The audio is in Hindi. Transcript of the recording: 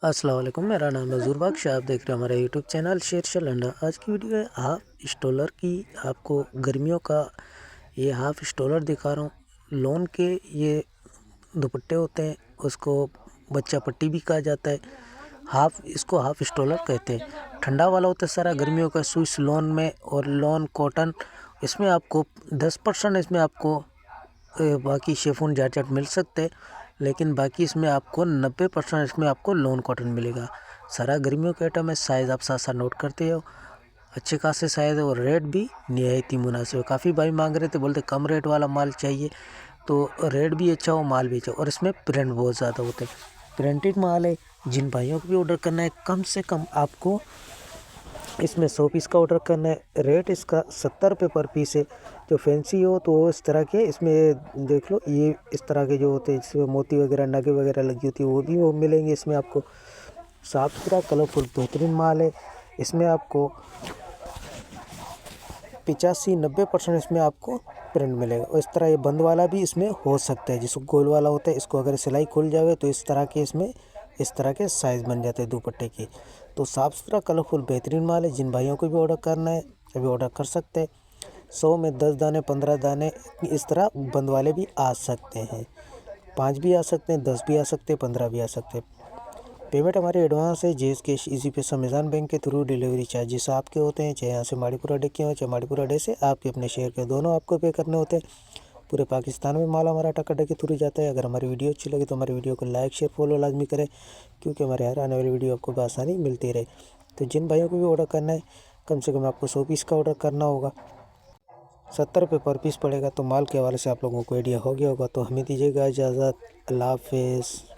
अस्सलाम वालेकुम, मेरा नाम है ज़ुरबख्श। आप देख रहे हैं हमारा यूट्यूब चैनल शेरशाह लंडा। आज की वीडियो है हाफ स्टॉलर की। आपको गर्मियों का ये हाफ स्टॉलर दिखा रहा हूँ। लॉन के ये दुपट्टे होते हैं, उसको बच्चा पट्टी भी कहा जाता है। इसको हाफ स्टॉलर कहते हैं। ठंडा वाला होता है सारा गर्मियों का, स्विस लॉन में और लॉन कॉटन। इसमें आपको 10% इसमें आपको बाकी शिफॉन जॉर्जेट मिल सकते हैं, लेकिन बाकी इसमें आपको 90% इसमें आपको लॉन कॉटन मिलेगा। सारा गर्मियों का आइटम है। साइज़ आप साथ साथ नोट करते हो, अच्छे खासे साइज़ है और रेट भी निहायत ही मुनासिब है। काफ़ी भाई मांग रहे थे, बोलते कम रेट वाला माल चाहिए, तो रेट भी अच्छा हो, माल भी अच्छा हो। और इसमें प्रिंट बहुत ज़्यादा होते हैं, प्रिंटेड माल है। जिन भाइयों को भी ऑर्डर करना है, कम से कम आपको इसमें 100 पीस का ऑर्डर करना है। रेट इसका 70 रुपये पर पीस है। जो फैंसी हो तो वो इस तरह के इसमें देख लो, ये इस तरह के जो होते हैं जिसमें मोती वगैरह नगे वगैरह लगी होती है, वो मिलेंगे इसमें आपको। साफ़ सुथरा कलरफुल बेहतरीन माल है। इसमें आपको 85-90% इसमें आपको प्रिंट मिलेगा। और इस तरह ये बंद वाला भी इसमें हो सकता है, जिसको गोल वाला होता है, इसको अगर सिलाई खुल जाए तो इस तरह के इसमें इस तरह के साइज़ बन जाते हैं दुपट्टे की। तो साफ़ सुथरा कलरफुल बेहतरीन माल है। जिन भाइयों को भी ऑर्डर करना है अभी ऑर्डर कर सकते हैं। 100 में 10 दाने 15 दाने इस तरह बंद वाले भी आ सकते हैं। 5 भी आ सकते हैं, 10 भी आ सकते हैं, 15 भी आ सकते हैं। पेमेंट हमारी एडवांस है, जेस कैश, इजी पे, अमेज़न बैंक के थ्रू। डिलीवरी चार्जेस आपके होते हैं, चाहे यहाँ से माड़ीपुर अड्डे के हों, चाहे माड़ीपुर अड्डे से आपके अपने शहर के, दोनों आपको पे करने होते हैं। पूरे पाकिस्तान में माल हमारा टक अड्डे के थ्रू जाता है। अगर हमारी वीडियो अच्छी लगी तो हमारी वीडियो को लाइक शेयर फॉलो लाजमी करें, क्योंकि हमारे हर आने वाली वीडियो आपको बआसानी मिलती रहे। तो जिन भाइयों को भी ऑर्डर करना है, कम से कम आपको 100 पीस का ऑर्डर करना होगा। 70 रुपये पर पीस पड़ेगा। तो माल के हवाले से आप लोगों को आइडिया हो गया होगा। तो हमें दीजिएगा इजाज़त। अल्लाह हाफिज़।